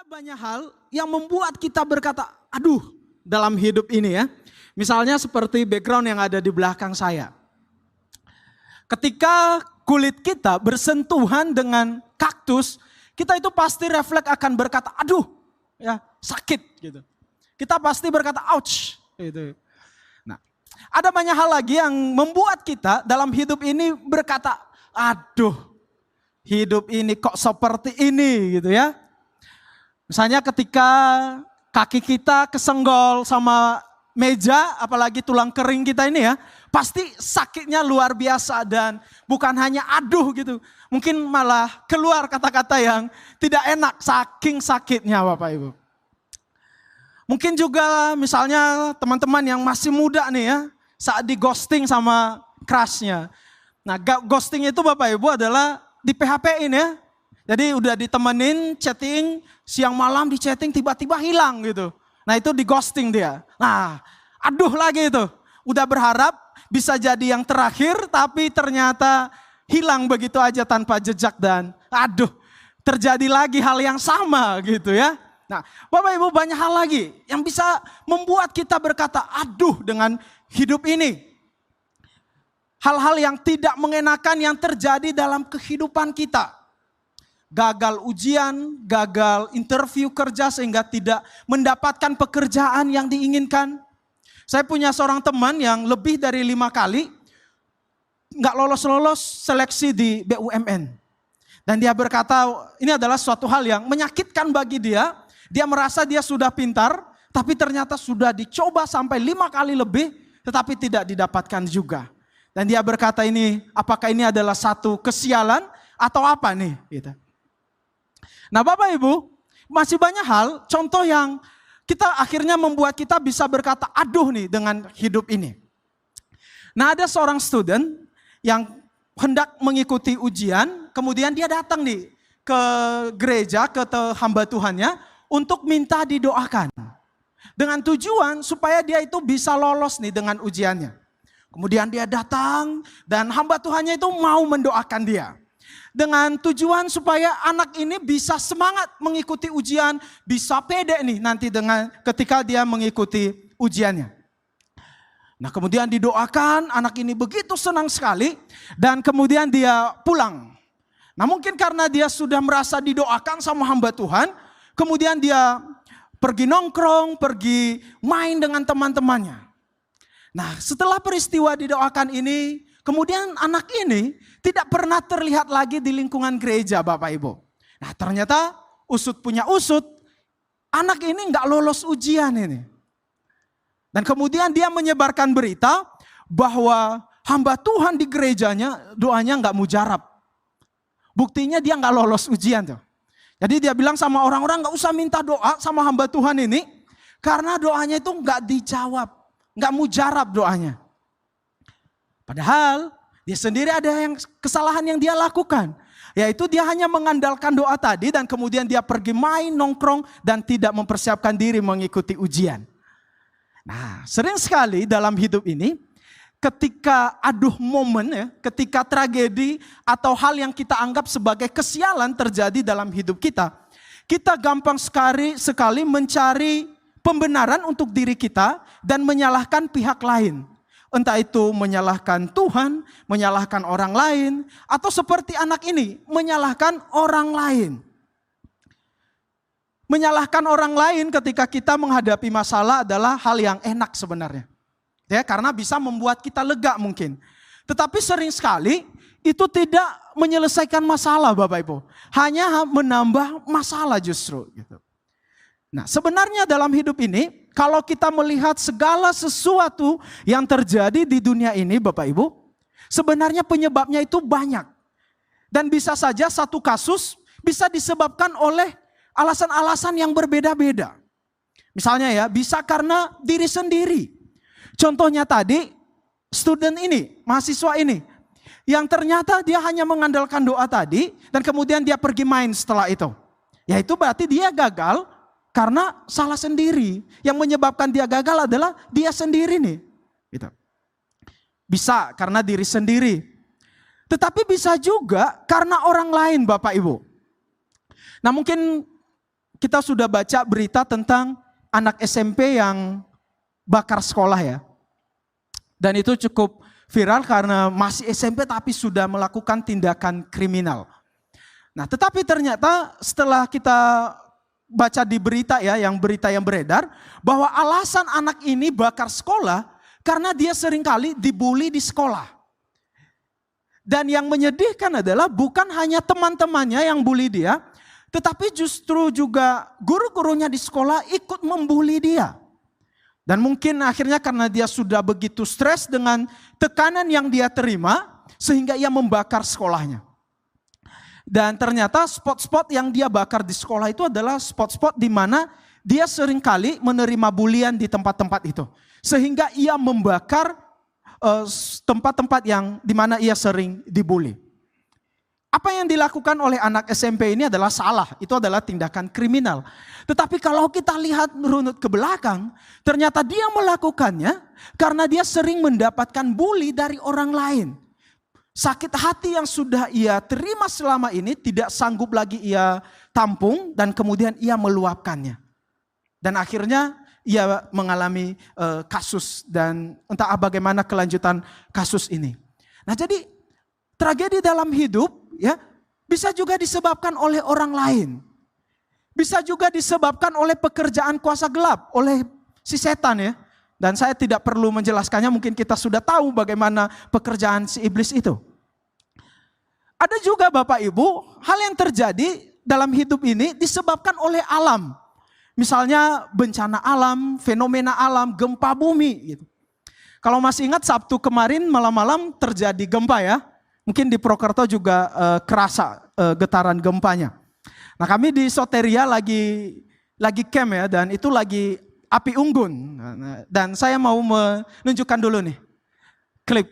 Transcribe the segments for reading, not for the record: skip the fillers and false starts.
banyak hal yang membuat kita berkata, aduh, dalam hidup ini ya. Misalnya seperti background yang ada di belakang saya. Ketika kulit kita bersentuhan dengan kaktus, kita itu pasti refleks akan berkata, aduh, ya sakit gitu. Kita pasti berkata, ouch, gitu. Nah, ada banyak hal lagi yang membuat kita dalam hidup ini berkata, aduh, hidup ini kok seperti ini gitu ya. Misalnya ketika kaki kita kesenggol sama meja, apalagi tulang kering kita ini ya, pasti sakitnya luar biasa dan bukan hanya aduh gitu. Mungkin malah keluar kata-kata yang tidak enak saking sakitnya Bapak Ibu. Mungkin juga misalnya teman-teman yang masih muda nih ya, saat di ghosting sama crushnya. Nah ghosting itu Bapak Ibu adalah di PHP-in ya. Jadi udah ditemenin chatting, siang malam di chatting tiba-tiba hilang gitu. Nah itu di ghosting dia. Nah aduh lagi itu. Udah berharap bisa jadi yang terakhir tapi ternyata hilang begitu aja tanpa jejak dan aduh terjadi lagi hal yang sama gitu ya. Nah Bapak Ibu banyak hal lagi yang bisa membuat kita berkata aduh dengan hidup ini. Hal-hal yang tidak mengenakan yang terjadi dalam kehidupan kita. Gagal ujian, gagal interview kerja sehingga tidak mendapatkan pekerjaan yang diinginkan. Saya punya seorang teman yang lebih dari 5 kali nggak lolos-lolos seleksi di BUMN. Dan dia berkata ini adalah suatu hal yang menyakitkan bagi dia. Dia merasa dia sudah pintar tapi ternyata sudah dicoba sampai 5 kali lebih tetapi tidak didapatkan juga. Dan dia berkata ini apakah ini adalah satu kesialan atau apa nih gitu. Nah Bapak Ibu, masih banyak hal, contoh yang kita akhirnya membuat kita bisa berkata aduh nih dengan hidup ini. Nah ada seorang student yang hendak mengikuti ujian, kemudian dia datang nih ke gereja, ke hamba Tuhannya untuk minta didoakan. Dengan tujuan supaya dia itu bisa lolos nih dengan ujiannya. Kemudian dia datang dan hamba Tuhannya itu mau mendoakan dia. Dengan tujuan supaya anak ini bisa semangat mengikuti ujian, bisa pede nih nanti dengan ketika dia mengikuti ujiannya. Nah kemudian didoakan, anak ini begitu senang sekali dan kemudian dia pulang. Nah mungkin karena dia sudah merasa didoakan sama hamba Tuhan, kemudian dia pergi nongkrong, pergi main dengan teman-temannya. Nah setelah peristiwa didoakan ini, kemudian anak ini tidak pernah terlihat lagi di lingkungan gereja Bapak Ibu. Nah ternyata usut punya usut, anak ini nggak lolos ujian ini. Dan kemudian dia menyebarkan berita bahwa hamba Tuhan di gerejanya doanya nggak mujarab. Buktinya dia nggak lolos ujian tuh. Jadi dia bilang sama orang-orang nggak usah minta doa sama hamba Tuhan ini. Karena doanya itu nggak dijawab, nggak mujarab doanya. Padahal dia sendiri ada yang kesalahan yang dia lakukan. Yaitu dia hanya mengandalkan doa tadi dan kemudian dia pergi main, nongkrong dan tidak mempersiapkan diri mengikuti ujian. Nah sering sekali dalam hidup ini ketika aduh momen ya, ketika tragedi atau hal yang kita anggap sebagai kesialan terjadi dalam hidup kita. Kita gampang sekali mencari pembenaran untuk diri kita dan menyalahkan pihak lain. Entah itu menyalahkan Tuhan, menyalahkan orang lain, atau seperti anak ini, menyalahkan orang lain. Menyalahkan orang lain ketika kita menghadapi masalah adalah hal yang enak sebenarnya. Ya, karena bisa membuat kita lega mungkin. Tetapi sering sekali itu tidak menyelesaikan masalah Bapak Ibu. Hanya menambah masalah justru. Gitu. Nah sebenarnya dalam hidup ini, kalau kita melihat segala sesuatu yang terjadi di dunia ini Bapak Ibu, sebenarnya penyebabnya itu banyak. Dan bisa saja satu kasus bisa disebabkan oleh alasan-alasan yang berbeda-beda. Misalnya ya, bisa karena diri sendiri. Contohnya tadi, student ini, mahasiswa ini, yang ternyata dia hanya mengandalkan doa tadi, dan kemudian dia pergi main setelah itu. Ya itu berarti dia gagal, karena salah sendiri. Yang menyebabkan dia gagal adalah dia sendiri nih. Gitu. Bisa karena diri sendiri. Tetapi bisa juga karena orang lain Bapak Ibu. Nah mungkin kita sudah baca berita tentang anak SMP yang bakar sekolah ya. Dan itu cukup viral karena masih SMP tapi sudah melakukan tindakan kriminal. Nah, tetapi ternyata setelah kita baca di berita ya, berita yang beredar, bahwa alasan anak ini bakar sekolah karena dia seringkali dibully di sekolah. Dan yang menyedihkan adalah bukan hanya teman-temannya yang bully dia, tetapi justru juga guru-gurunya di sekolah ikut membuli dia. Dan mungkin akhirnya karena dia sudah begitu stres dengan tekanan yang dia terima, sehingga ia membakar sekolahnya. Dan ternyata spot-spot yang dia bakar di sekolah itu adalah spot-spot di mana dia seringkali menerima bulian di tempat-tempat itu. Sehingga ia membakar tempat-tempat yang di mana ia sering dibully. Apa yang dilakukan oleh anak SMP ini adalah salah, itu adalah tindakan kriminal. Tetapi kalau kita lihat runut ke belakang, ternyata dia melakukannya karena dia sering mendapatkan bully dari orang lain. Sakit hati yang sudah ia terima selama ini tidak sanggup lagi ia tampung dan kemudian ia meluapkannya. Dan akhirnya ia mengalami kasus dan entah bagaimana kelanjutan kasus ini. Nah, jadi tragedi dalam hidup ya bisa juga disebabkan oleh orang lain. Bisa juga disebabkan oleh pekerjaan kuasa gelap, oleh si setan ya. Dan saya tidak perlu menjelaskannya, mungkin kita sudah tahu bagaimana pekerjaan si iblis itu. Ada juga Bapak Ibu, hal yang terjadi dalam hidup ini disebabkan oleh alam. Misalnya bencana alam, fenomena alam, gempa bumi gitu. Kalau masih ingat Sabtu kemarin malam-malam terjadi gempa ya. Mungkin di Prokerto juga kerasa getaran gempanya. Nah, kami di Soteria lagi camp ya, dan itu lagi api unggun. Dan saya mau menunjukkan dulu nih klip.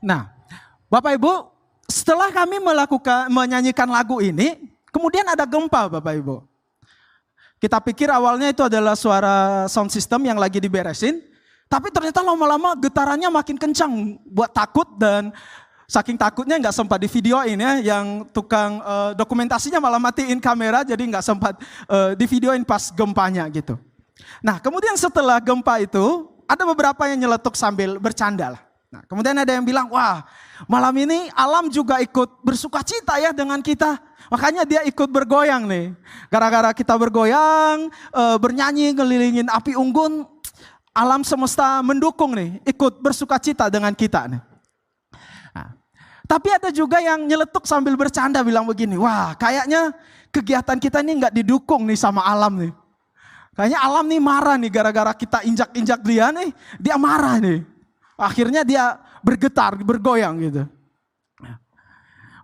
Nah, Bapak Ibu, setelah kami menyanyikan lagu ini, kemudian ada gempa Bapak Ibu. Kita pikir awalnya itu adalah suara sound system yang lagi diberesin, tapi ternyata lama-lama getarannya makin kencang, buat takut, dan saking takutnya nggak sempat di videoin ya, yang tukang dokumentasinya malah matiin kamera, jadi nggak sempat di videoin pas gempanya gitu. Nah, kemudian setelah gempa itu, ada beberapa yang nyeletuk sambil bercanda lah. Nah, kemudian ada yang bilang, wah malam ini alam juga ikut bersuka cita ya dengan kita. Makanya dia ikut bergoyang nih. Gara-gara kita bergoyang, bernyanyi, ngelilingin api unggun, alam semesta mendukung nih, ikut bersuka cita dengan kita nih. Nah, tapi ada juga yang nyeletuk sambil bercanda bilang begini, wah kayaknya kegiatan kita ini nggak didukung nih sama alam nih. Kayaknya alam nih marah nih gara-gara kita injak-injak dia nih, dia marah nih. Akhirnya dia bergetar, bergoyang gitu.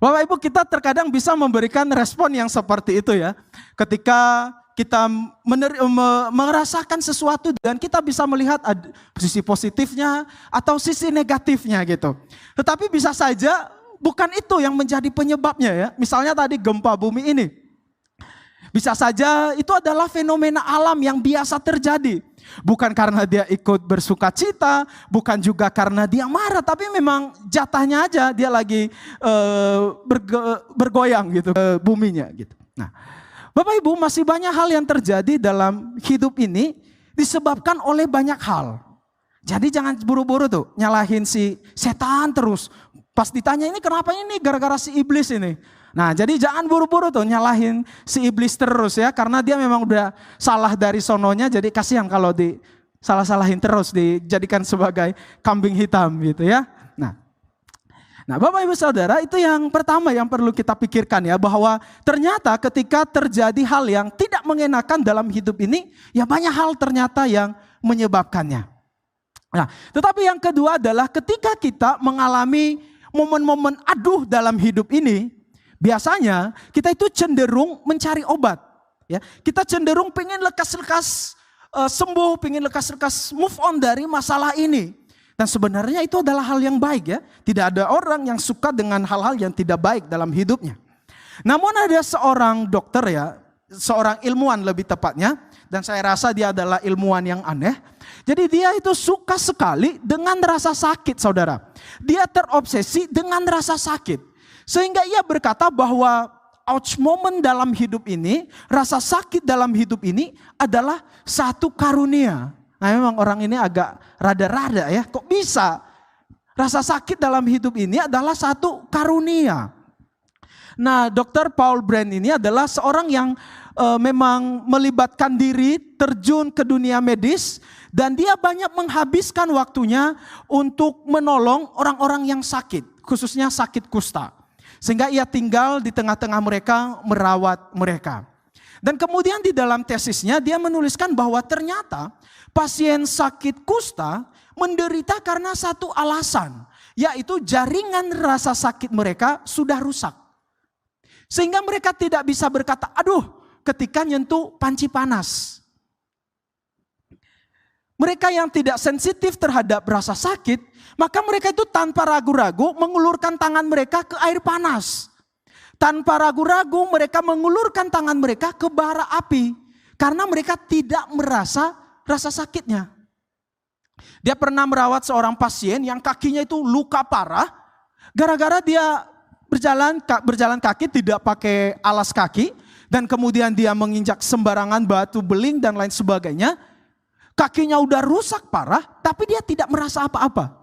Bapak Ibu, kita terkadang bisa memberikan respon yang seperti itu ya. Ketika kita merasakan sesuatu dan kita bisa melihat sisi positifnya atau sisi negatifnya gitu. Tetapi bisa saja bukan itu yang menjadi penyebabnya ya. Misalnya tadi gempa bumi ini. Bisa saja itu adalah fenomena alam yang biasa terjadi. Bukan karena dia ikut bersuka cita, bukan juga karena dia marah, tapi memang jatahnya aja dia lagi bergoyang gitu buminya gitu. Nah, Bapak Ibu, masih banyak hal yang terjadi dalam hidup ini disebabkan oleh banyak hal. Jadi jangan buru-buru tuh nyalahin si setan terus. Pas ditanya ini kenapa ini, gara-gara si iblis ini. Nah, jadi jangan buru-buru tuh nyalahin si iblis terus ya, karena dia memang udah salah dari sononya, jadi kasihan kalau salah-salahin terus, dijadikan sebagai kambing hitam gitu ya. Nah, Bapak Ibu Saudara, itu yang pertama yang perlu kita pikirkan ya, bahwa ternyata ketika terjadi hal yang tidak mengenakan dalam hidup ini, ya banyak hal ternyata yang menyebabkannya. Nah, tetapi yang kedua adalah ketika kita mengalami momen-momen aduh dalam hidup ini, Biasanya kita itu cenderung mencari obat. Ya, kita cenderung pengen lekas-lekas sembuh, pengen lekas-lekas move on dari masalah ini. Dan sebenarnya itu adalah hal yang baik ya. Tidak ada orang yang suka dengan hal-hal yang tidak baik dalam hidupnya. Namun ada seorang dokter ya, seorang ilmuwan lebih tepatnya. Dan saya rasa dia adalah ilmuwan yang aneh. Jadi dia itu suka sekali dengan rasa sakit, saudara. Dia terobsesi dengan rasa sakit. Sehingga ia berkata bahwa ouch moment dalam hidup ini, rasa sakit dalam hidup ini adalah satu karunia. Nah memang orang ini agak rada-rada ya, kok bisa? Rasa sakit dalam hidup ini adalah satu karunia. Nah Dr. Paul Brand ini adalah seorang yang memang melibatkan diri, terjun ke dunia medis. Dan dia banyak menghabiskan waktunya untuk menolong orang-orang yang sakit, khususnya sakit kusta. Sehingga ia tinggal di tengah-tengah mereka, merawat mereka. Dan kemudian di dalam tesisnya dia menuliskan bahwa ternyata pasien sakit kusta menderita karena satu alasan. Yaitu jaringan rasa sakit mereka sudah rusak. Sehingga mereka tidak bisa berkata, aduh ketika nyentuh panci panas. Mereka yang tidak sensitif terhadap rasa sakit, maka mereka itu tanpa ragu-ragu mengulurkan tangan mereka ke air panas. Tanpa ragu-ragu mereka mengulurkan tangan mereka ke bara api. Karena mereka tidak merasa rasa sakitnya. Dia pernah merawat seorang pasien yang kakinya itu luka parah. Gara-gara dia berjalan kaki tidak pakai alas kaki. Dan kemudian dia menginjak sembarangan batu beling dan lain sebagainya. Kakinya udah rusak parah, tapi dia tidak merasa apa-apa.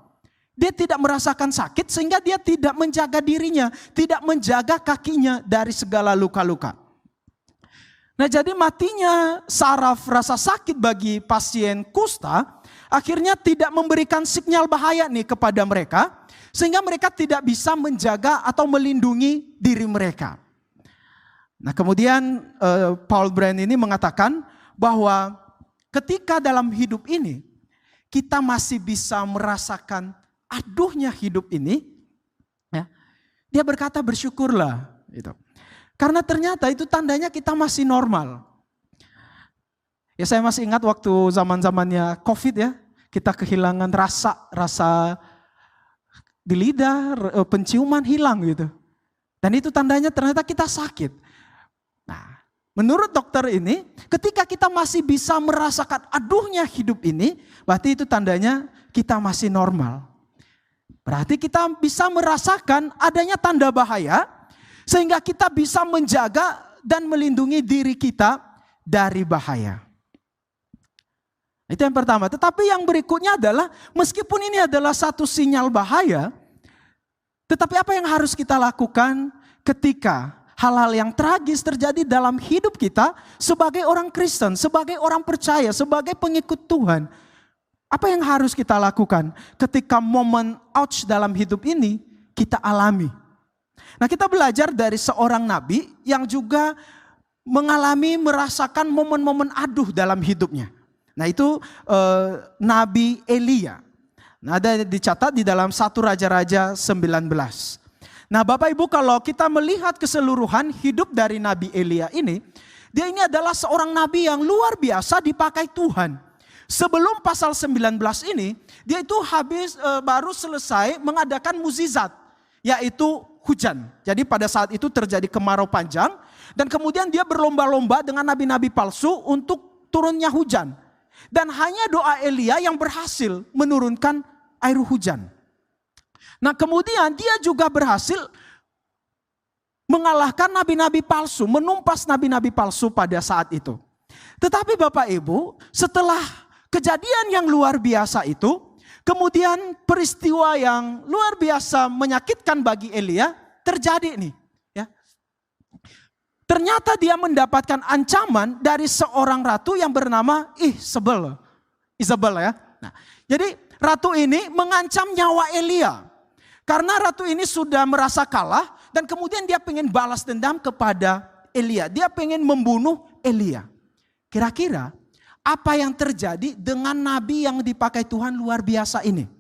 Dia tidak merasakan sakit sehingga dia tidak menjaga dirinya, tidak menjaga kakinya dari segala luka-luka. Nah jadi matinya saraf rasa sakit bagi pasien kusta, akhirnya tidak memberikan sinyal bahaya nih kepada mereka, sehingga mereka tidak bisa menjaga atau melindungi diri mereka. Nah kemudian Paul Brand ini mengatakan bahwa ketika dalam hidup ini kita masih bisa merasakan aduhnya hidup ini, ya, dia berkata bersyukurlah. Gitu. Karena ternyata itu tandanya kita masih normal. Ya saya masih ingat waktu zaman-zamannya COVID ya, kita kehilangan rasa di lidah, penciuman hilang gitu. Dan itu tandanya ternyata kita sakit. Nah, menurut dokter ini, ketika kita masih bisa merasakan aduhnya hidup ini, berarti itu tandanya kita masih normal. Berarti kita bisa merasakan adanya tanda bahaya, sehingga kita bisa menjaga dan melindungi diri kita dari bahaya. Itu yang pertama. Tetapi yang berikutnya adalah, meskipun ini adalah satu sinyal bahaya, tetapi apa yang harus kita lakukan ketika hal-hal yang tragis terjadi dalam hidup kita sebagai orang Kristen, sebagai orang percaya, sebagai pengikut Tuhan. Apa yang harus kita lakukan ketika momen ouch dalam hidup ini kita alami? Nah kita belajar dari seorang nabi yang juga merasakan momen-momen aduh dalam hidupnya. Nah itu Nabi Elia. Nah ada dicatat di dalam 1 Raja-Raja 19. Nah Bapak Ibu kalau kita melihat keseluruhan hidup dari Nabi Elia ini, dia ini adalah seorang nabi yang luar biasa dipakai Tuhan. Sebelum pasal 19 ini, dia itu baru selesai mengadakan mukjizat, yaitu hujan. Jadi pada saat itu terjadi kemarau panjang, dan kemudian dia berlomba-lomba dengan nabi-nabi palsu untuk turunnya hujan. Dan hanya doa Elia yang berhasil menurunkan air hujan. Nah kemudian dia juga berhasil mengalahkan nabi-nabi palsu, menumpas nabi-nabi palsu pada saat itu. Tetapi Bapak Ibu, setelah kejadian yang luar biasa itu, kemudian peristiwa yang luar biasa menyakitkan bagi Elia terjadi nih. Ya. Ternyata dia mendapatkan ancaman dari seorang ratu yang bernama Isabel ya. Nah, jadi ratu ini mengancam nyawa Elia. Karena ratu ini sudah merasa kalah dan kemudian dia pengen balas dendam kepada Elia. Dia pengen membunuh Elia. Kira-kira apa yang terjadi dengan nabi yang dipakai Tuhan luar biasa ini?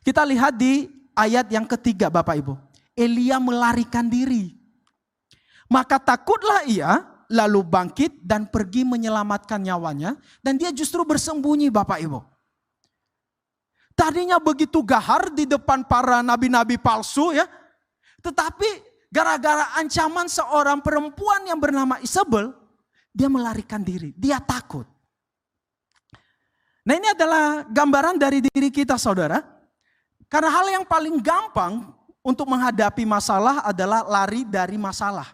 Kita lihat di ayat yang ketiga Bapak Ibu. Elia melarikan diri. Maka takutlah ia, lalu bangkit dan pergi menyelamatkan nyawanya. Dan dia justru bersembunyi, Bapak Ibu. Tadinya begitu gahar di depan para nabi-nabi palsu ya. Tetapi gara-gara ancaman seorang perempuan yang bernama Isabel, dia melarikan diri, dia takut. Nah, ini adalah gambaran dari diri kita, saudara. Karena hal yang paling gampang untuk menghadapi masalah adalah lari dari masalah.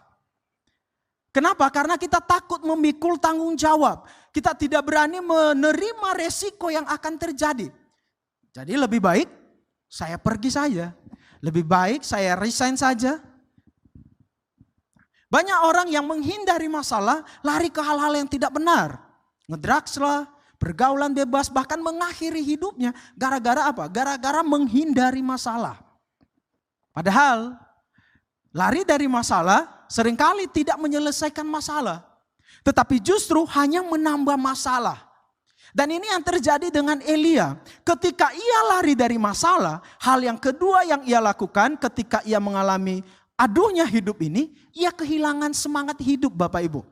Kenapa? Karena kita takut memikul tanggung jawab. Kita tidak berani menerima resiko yang akan terjadi. Jadi lebih baik saya pergi saja. Lebih baik saya resign saja. Banyak orang yang menghindari masalah, lari ke hal-hal yang tidak benar. Ngedrugs lah, pergaulan bebas, bahkan mengakhiri hidupnya. Gara-gara apa? Gara-gara menghindari masalah. Padahal lari dari masalah seringkali tidak menyelesaikan masalah. Tetapi justru hanya menambah masalah. Dan ini yang terjadi dengan Elia. Ketika ia lari dari masalah, hal yang kedua yang ia lakukan ketika ia mengalami aduhnya hidup ini, ia kehilangan semangat hidup, Bapak Ibu.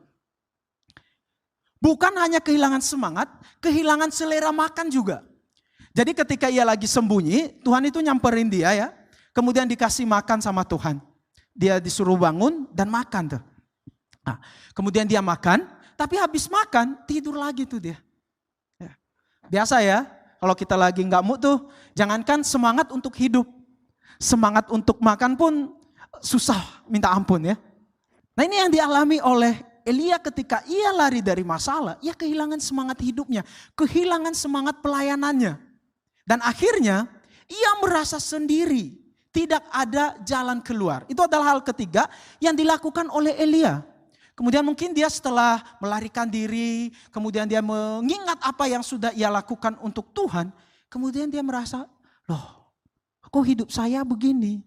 Bukan hanya kehilangan semangat, kehilangan selera makan juga. Jadi ketika ia lagi sembunyi, Tuhan itu nyamperin dia ya. Kemudian dikasih makan sama Tuhan. Dia disuruh bangun dan makan tuh. Nah, kemudian dia makan, tapi habis makan tidur lagi tuh dia. Biasa ya, kalau kita lagi nggak mood tuh, jangankan semangat untuk hidup, semangat untuk makan pun susah, minta ampun ya. Nah, ini yang dialami oleh Elia ketika ia lari dari masalah, ia kehilangan semangat hidupnya, kehilangan semangat pelayanannya. Dan akhirnya ia merasa sendiri, tidak ada jalan keluar. Itu adalah hal ketiga yang dilakukan oleh Elia. Kemudian mungkin dia setelah melarikan diri, kemudian dia mengingat apa yang sudah ia lakukan untuk Tuhan. Kemudian dia merasa, loh kok hidup saya begini?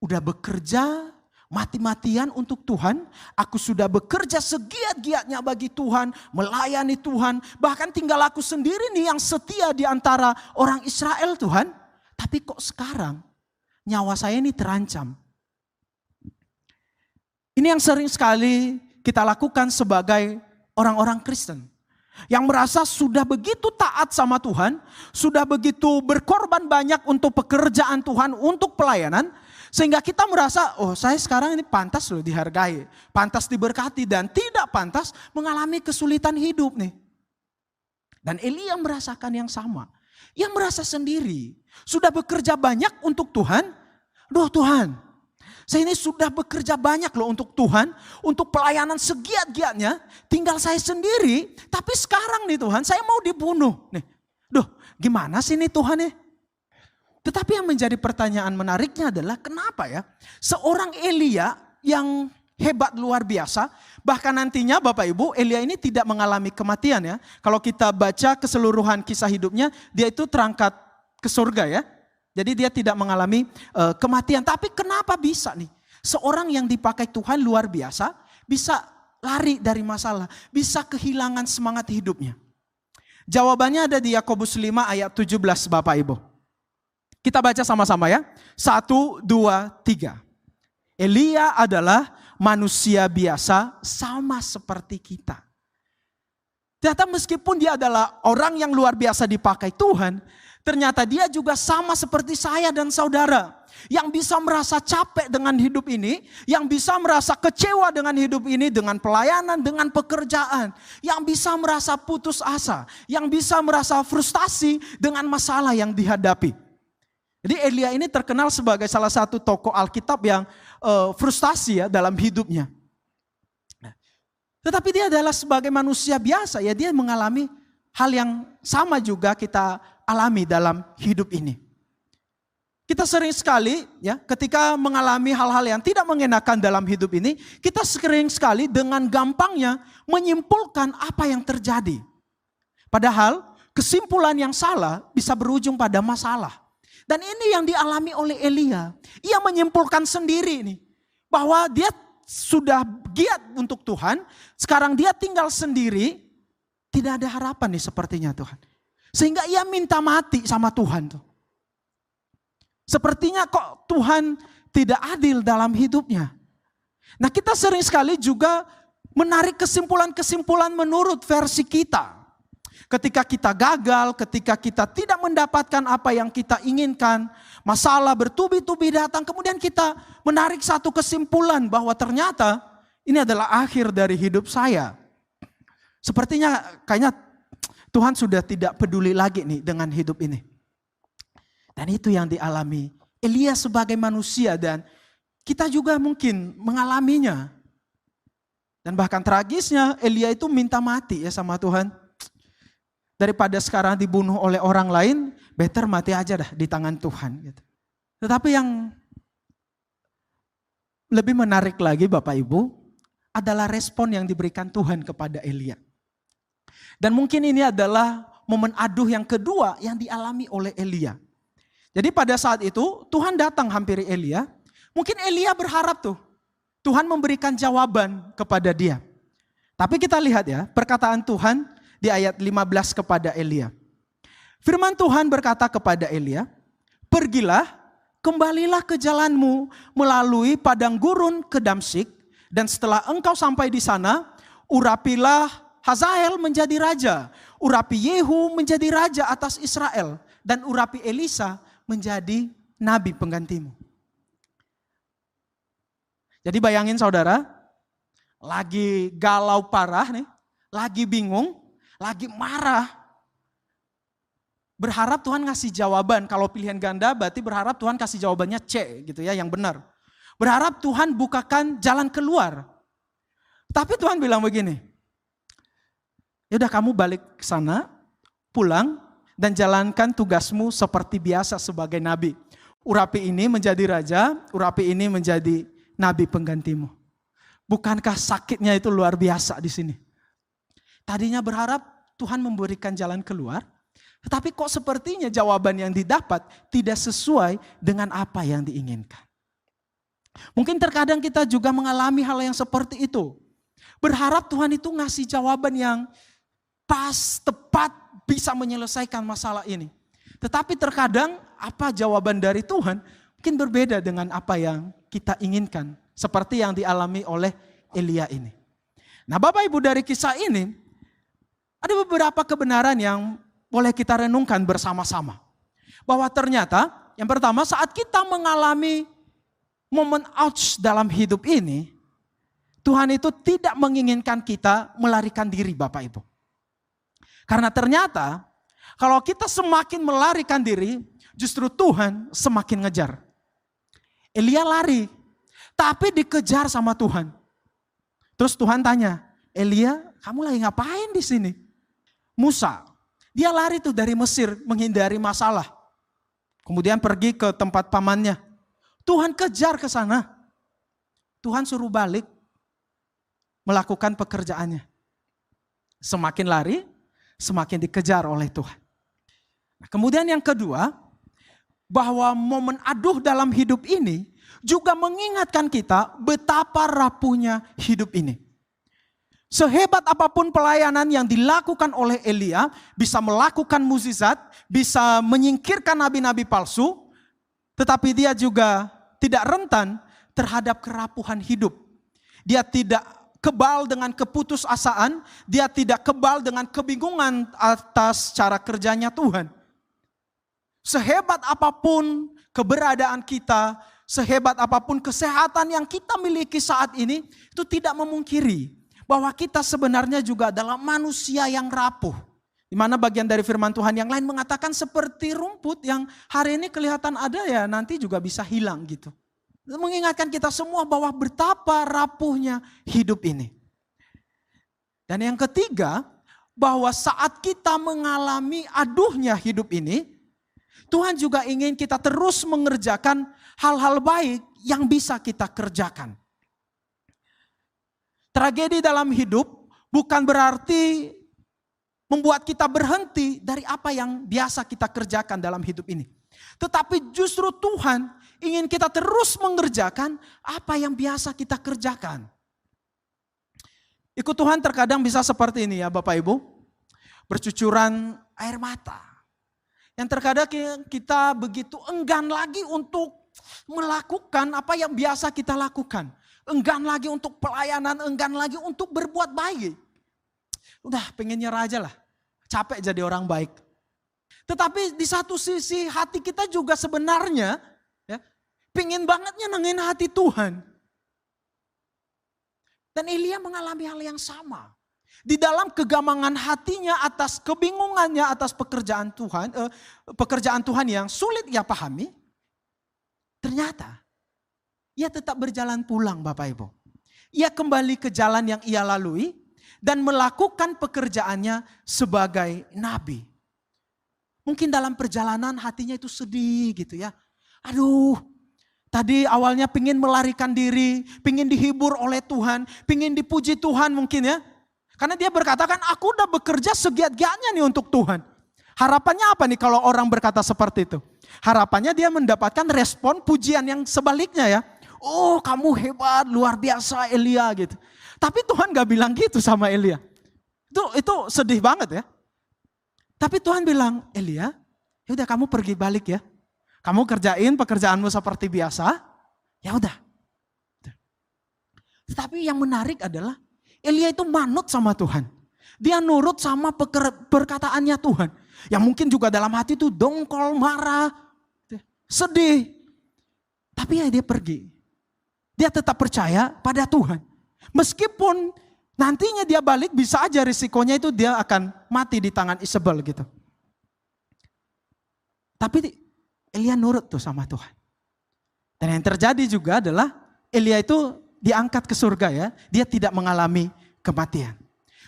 Udah bekerja mati-matian untuk Tuhan. Aku sudah bekerja segiat-giatnya bagi Tuhan, melayani Tuhan. Bahkan tinggal aku sendiri nih yang setia di antara orang Israel Tuhan. Tapi kok sekarang nyawa saya ini terancam. Ini yang sering sekali kita lakukan sebagai orang-orang Kristen. Yang merasa sudah begitu taat sama Tuhan, sudah begitu berkorban banyak untuk pekerjaan Tuhan, untuk pelayanan. Sehingga kita merasa, oh saya sekarang ini pantas loh dihargai, pantas diberkati dan tidak pantas mengalami kesulitan hidup nih. Dan Elia merasakan yang sama. Ia merasa sendiri, sudah bekerja banyak untuk Tuhan. Duh Tuhan, saya ini sudah bekerja banyak loh untuk Tuhan, untuk pelayanan segiat-giatnya, tinggal saya sendiri, tapi sekarang nih Tuhan, saya mau dibunuh. Nih, duh, gimana sih nih Tuhan nih? Tetapi yang menjadi pertanyaan menariknya adalah kenapa ya seorang Elia yang hebat luar biasa, bahkan nantinya Bapak Ibu, Elia ini tidak mengalami kematian ya. Kalau kita baca keseluruhan kisah hidupnya, dia itu terangkat ke surga ya. Jadi dia tidak mengalami kematian. Tapi kenapa bisa nih? Seorang yang dipakai Tuhan luar biasa bisa lari dari masalah. Bisa kehilangan semangat hidupnya. Jawabannya ada di Yakobus 5 ayat 17 Bapak Ibu. Kita baca sama-sama ya. 1, 2, 3. Elia adalah manusia biasa sama seperti kita. Ternyata meskipun dia adalah orang yang luar biasa dipakai Tuhan, ternyata dia juga sama seperti saya dan saudara. Yang bisa merasa capek dengan hidup ini. Yang bisa merasa kecewa dengan hidup ini. Dengan pelayanan, dengan pekerjaan. Yang bisa merasa putus asa. Yang bisa merasa frustasi dengan masalah yang dihadapi. Jadi Elia ini terkenal sebagai salah satu tokoh Alkitab yang frustasi ya dalam hidupnya. Tetapi dia adalah sebagai manusia biasa ya, dia mengalami hal yang sama juga kita alami dalam hidup ini. Kita sering sekali ya ketika mengalami hal-hal yang tidak mengenakan dalam hidup ini, kita sering sekali dengan gampangnya menyimpulkan apa yang terjadi. Padahal kesimpulan yang salah bisa berujung pada masalah. Dan ini yang dialami oleh Elia. Ia menyimpulkan sendiri nih bahwa dia sudah giat untuk Tuhan, sekarang dia tinggal sendiri, tidak ada harapan nih sepertinya Tuhan. Sehingga ia minta mati sama Tuhan tuh. Sepertinya kok Tuhan tidak adil dalam hidupnya. Nah, kita sering sekali juga menarik kesimpulan-kesimpulan menurut versi kita. Ketika kita gagal, ketika kita tidak mendapatkan apa yang kita inginkan, masalah bertubi-tubi datang, kemudian kita menarik satu kesimpulan bahwa ternyata ini adalah akhir dari hidup saya. Sepertinya kayaknya Tuhan sudah tidak peduli lagi nih dengan hidup ini. Dan itu yang dialami Elia sebagai manusia, dan kita juga mungkin mengalaminya. Dan bahkan tragisnya Elia itu minta mati ya sama Tuhan. Daripada sekarang dibunuh oleh orang lain, better mati aja dah di tangan Tuhan. Gitu. Tetapi yang lebih menarik lagi Bapak Ibu, adalah respon yang diberikan Tuhan kepada Elia. Dan mungkin ini adalah momen aduh yang kedua yang dialami oleh Elia. Jadi pada saat itu Tuhan datang hampiri Elia. Mungkin Elia berharap tuh Tuhan memberikan jawaban kepada dia. Tapi kita lihat ya perkataan Tuhan di ayat 15 kepada Elia. Firman Tuhan berkata kepada Elia, "Pergilah, kembalilah ke jalanmu melalui padang gurun ke Damsyik, dan setelah engkau sampai di sana, urapilah Hazael menjadi raja, urapi Yehu menjadi raja atas Israel, dan urapi Elisa menjadi nabi penggantimu." Jadi bayangin saudara, lagi galau parah nih, lagi bingung, lagi marah. Berharap Tuhan ngasih jawaban, kalau pilihan ganda berarti berharap Tuhan kasih jawabannya C gitu ya, yang benar. Berharap Tuhan bukakan jalan keluar. Tapi Tuhan bilang begini, "Yaudah kamu balik ke sana, pulang dan jalankan tugasmu seperti biasa sebagai nabi. Urapi ini menjadi raja, urapi ini menjadi nabi penggantimu." Bukankah sakitnya itu luar biasa di sini? Tadinya berharap Tuhan memberikan jalan keluar, tetapi kok sepertinya jawaban yang didapat tidak sesuai dengan apa yang diinginkan. Mungkin terkadang kita juga mengalami hal yang seperti itu. Berharap Tuhan itu ngasih jawaban yang pas, tepat, bisa menyelesaikan masalah ini. Tetapi terkadang apa jawaban dari Tuhan mungkin berbeda dengan apa yang kita inginkan. Seperti yang dialami oleh Elia ini. Nah Bapak Ibu, dari kisah ini ada beberapa kebenaran yang boleh kita renungkan bersama-sama. Bahwa ternyata yang pertama, saat kita mengalami momen ouch dalam hidup ini, Tuhan itu tidak menginginkan kita melarikan diri Bapak Ibu. Karena ternyata kalau kita semakin melarikan diri, justru Tuhan semakin ngejar. Elia lari, tapi dikejar sama Tuhan. Terus Tuhan tanya, "Elia, kamu lagi ngapain di sini?" Musa, dia lari tuh dari Mesir menghindari masalah. Kemudian pergi ke tempat pamannya. Tuhan kejar ke sana. Tuhan suruh balik melakukan pekerjaannya. Semakin lari, semakin dikejar oleh Tuhan. Nah, kemudian yang kedua, bahwa momen aduh dalam hidup ini juga mengingatkan kita betapa rapuhnya hidup ini. Sehebat apapun pelayanan yang dilakukan oleh Elia, bisa melakukan mukjizat, bisa menyingkirkan nabi-nabi palsu, tetapi dia juga tidak rentan terhadap kerapuhan hidup. Dia tidak kebal dengan keputusasaan, dia tidak kebal dengan kebingungan atas cara kerjanya Tuhan. Sehebat apapun keberadaan kita, sehebat apapun kesehatan yang kita miliki saat ini, itu tidak memungkiri bahwa kita sebenarnya juga adalah manusia yang rapuh. Di mana bagian dari firman Tuhan yang lain mengatakan seperti rumput yang hari ini kelihatan ada ya nanti juga bisa hilang gitu. Mengingatkan kita semua bahwa betapa rapuhnya hidup ini. Dan yang ketiga, bahwa saat kita mengalami aduhnya hidup ini, Tuhan juga ingin kita terus mengerjakan hal-hal baik yang bisa kita kerjakan. Tragedi dalam hidup bukan berarti membuat kita berhenti dari apa yang biasa kita kerjakan dalam hidup ini. Tetapi justru Tuhan ingin kita terus mengerjakan apa yang biasa kita kerjakan. Ikut Tuhan terkadang bisa seperti ini ya Bapak Ibu. Bercucuran air mata. Yang terkadang kita begitu enggan lagi untuk melakukan apa yang biasa kita lakukan. Enggan lagi untuk pelayanan, enggan lagi untuk berbuat baik. Udah pengen nyerah aja lah, capek jadi orang baik. Tetapi di satu sisi hati kita juga sebenarnya ya, pengen banget nyenengin hati Tuhan. Dan Elia mengalami hal yang sama. Di dalam kegamangan hatinya atas kebingungannya atas pekerjaan Tuhan yang sulit ia pahami. Ternyata ia tetap berjalan pulang Bapak Ibu. Ia kembali ke jalan yang ia lalui dan melakukan pekerjaannya sebagai nabi. Mungkin dalam perjalanan hatinya itu sedih gitu ya. Aduh, tadi awalnya pingin melarikan diri, pingin dihibur oleh Tuhan, pingin dipuji Tuhan mungkin ya. Karena dia berkata kan aku udah bekerja segiat-giatnya nih untuk Tuhan. Harapannya apa nih kalau orang berkata seperti itu? Harapannya dia mendapatkan respon pujian yang sebaliknya ya. Oh kamu hebat, luar biasa Elia gitu. Tapi Tuhan gak bilang gitu sama Elia. Itu sedih banget ya. Tapi Tuhan bilang, Elia, yaudah kamu pergi balik ya. Kamu kerjain pekerjaanmu seperti biasa, ya udah. Tetapi yang menarik adalah Elia itu manut sama Tuhan. Dia nurut sama perkataannya Tuhan. Yang mungkin juga dalam hati itu dongkol, marah, sedih. Tapi ya dia pergi. Dia tetap percaya pada Tuhan. Meskipun nantinya dia balik bisa aja risikonya itu dia akan mati di tangan Isabel gitu. Tapi Elia nurut tuh sama Tuhan. Dan yang terjadi juga adalah Elia itu diangkat ke surga ya. Dia tidak mengalami kematian.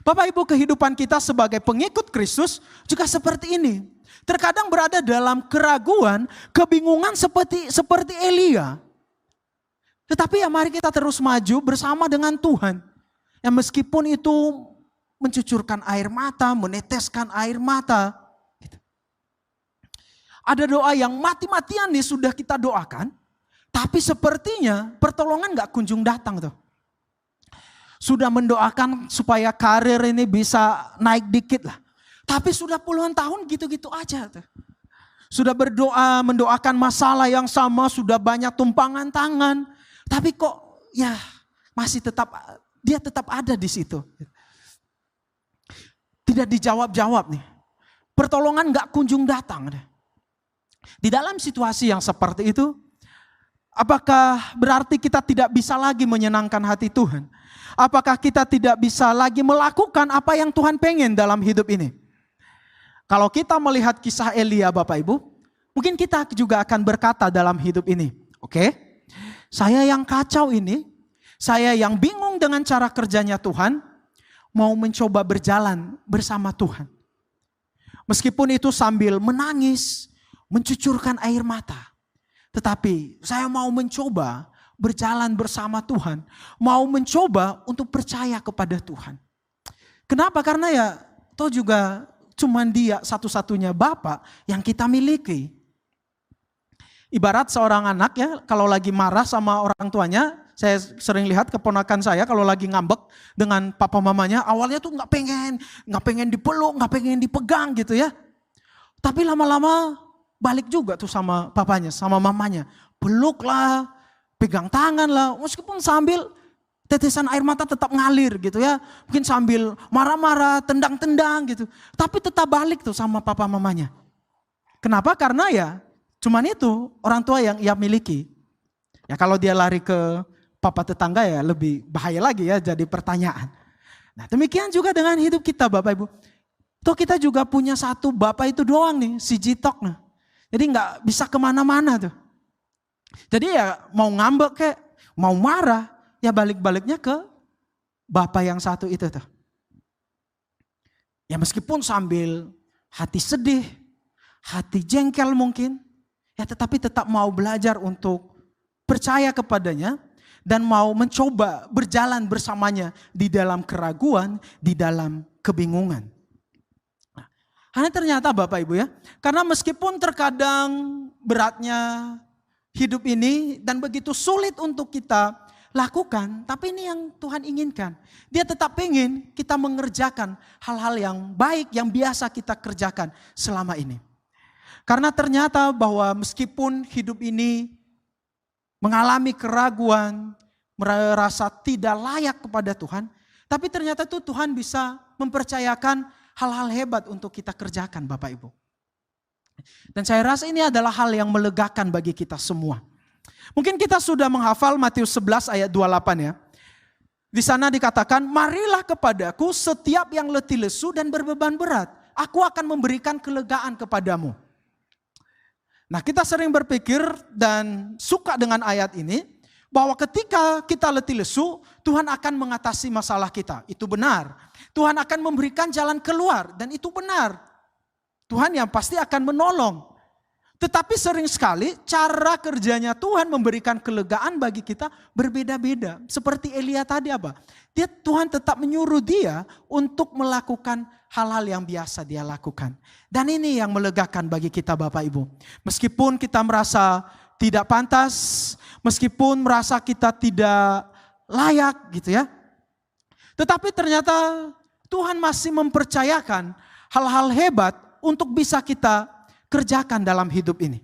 Bapak Ibu, kehidupan kita sebagai pengikut Kristus juga seperti ini. Terkadang berada dalam keraguan, kebingungan seperti Elia. Tetapi ya mari kita terus maju bersama dengan Tuhan. Yang meskipun itu mencucurkan air mata, meneteskan air mata. Gitu. Ada doa yang mati-matian nih sudah kita doakan. Tapi sepertinya pertolongan gak kunjung datang tuh. Sudah mendoakan supaya karir ini bisa naik dikit lah. Tapi sudah puluhan tahun gitu-gitu aja tuh. Sudah berdoa, mendoakan masalah yang sama, sudah banyak tumpangan tangan. Tapi kok ya masih dia tetap ada di situ. Tidak dijawab-jawab nih. Pertolongan gak kunjung datang. Di dalam situasi yang seperti itu, apakah berarti kita tidak bisa lagi menyenangkan hati Tuhan? Apakah kita tidak bisa lagi melakukan apa yang Tuhan pengen dalam hidup ini? Kalau kita melihat kisah Elia Bapak Ibu, mungkin kita juga akan berkata dalam hidup ini. Oke, saya yang kacau ini, saya yang bingung dengan cara kerjanya Tuhan, mau mencoba berjalan bersama Tuhan. Meskipun itu sambil menangis, mencucurkan air mata. Tetapi saya mau mencoba berjalan bersama Tuhan. Mau mencoba untuk percaya kepada Tuhan. Kenapa? Karena ya toh juga cuman dia satu-satunya Bapa yang kita miliki. Ibarat seorang anak ya kalau lagi marah sama orang tuanya. Saya sering lihat keponakan saya kalau lagi ngambek dengan papa mamanya. Awalnya tuh gak pengen dipeluk, gak pengen dipegang gitu ya. Tapi lama-lama balik juga tuh sama papanya, sama mamanya. Peluk lah, pegang tangan lah. Meskipun sambil tetesan air mata tetap ngalir gitu ya. Mungkin sambil marah-marah, tendang-tendang gitu. Tapi tetap balik tuh sama papa mamanya. Kenapa? Karena ya cuman itu orang tua yang ia miliki. Ya kalau dia lari ke papa tetangga ya lebih bahaya lagi ya jadi pertanyaan. Nah demikian juga dengan hidup kita Bapak Ibu. Toh kita juga punya satu Bapak itu doang nih, si Jitok nih. Jadi gak bisa kemana-mana tuh. Jadi ya mau ngambek kayak, mau marah, ya balik-baliknya ke Bapak yang satu itu tuh. Ya meskipun sambil hati sedih, hati jengkel mungkin, ya tetapi tetap mau belajar untuk percaya kepadanya dan mau mencoba berjalan bersamanya di dalam keraguan, di dalam kebingungan. Karena ternyata Bapak Ibu ya, karena meskipun terkadang beratnya hidup ini dan begitu sulit untuk kita lakukan, tapi ini yang Tuhan inginkan. Dia tetap ingin kita mengerjakan hal-hal yang baik, yang biasa kita kerjakan selama ini. Karena ternyata bahwa meskipun hidup ini mengalami keraguan, merasa tidak layak kepada Tuhan. Tapi ternyata tuh Tuhan bisa mempercayakan hal-hal hebat untuk kita kerjakan Bapak Ibu. Dan saya rasa ini adalah hal yang melegakan bagi kita semua. Mungkin kita sudah menghafal Matius 11 ayat 28 ya. Di sana dikatakan, marilah kepadaku setiap yang letih lesu dan berbeban berat. Aku akan memberikan kelegaan kepadamu. Nah, kita sering berpikir dan suka dengan ayat ini, bahwa ketika kita letih lesu, Tuhan akan mengatasi masalah kita. Itu benar. Tuhan akan memberikan jalan keluar dan itu benar. Tuhan yang pasti akan menolong. Tetapi sering sekali cara kerjanya Tuhan memberikan kelegaan bagi kita berbeda-beda. Seperti Elia tadi apa? Tuhan tetap menyuruh dia untuk melakukan hal-hal yang biasa dia lakukan. Dan ini yang melegakan bagi kita Bapak Ibu. Meskipun kita merasa tidak pantas, meskipun merasa kita tidak layak gitu ya. Tetapi ternyata Tuhan masih mempercayakan hal-hal hebat untuk bisa kita kerjakan dalam hidup ini.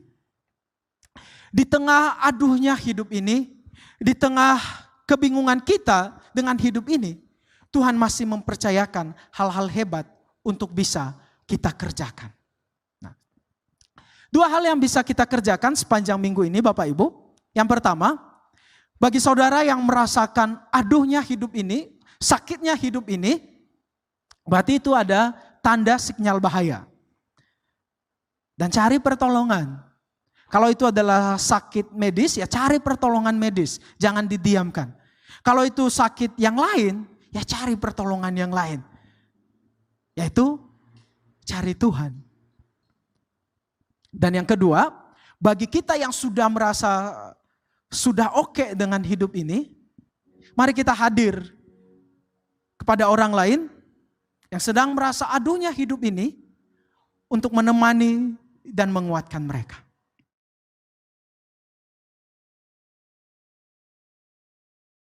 Di tengah aduhnya hidup ini, di tengah kebingungan kita dengan hidup ini, Tuhan masih mempercayakan hal-hal hebat untuk bisa kita kerjakan. Nah, dua hal yang bisa kita kerjakan sepanjang minggu ini Bapak Ibu. Yang pertama, bagi saudara yang merasakan aduhnya hidup ini, sakitnya hidup ini, berarti itu ada tanda sinyal bahaya. Dan cari pertolongan. Kalau itu adalah sakit medis, ya cari pertolongan medis. Jangan didiamkan. Kalau itu sakit yang lain, ya cari pertolongan yang lain. Yaitu cari Tuhan. Dan yang kedua, bagi kita yang sudah merasa sudah oke dengan hidup ini, mari kita hadir kepada orang lain yang sedang merasa aduhnya hidup ini untuk menemani dan menguatkan mereka.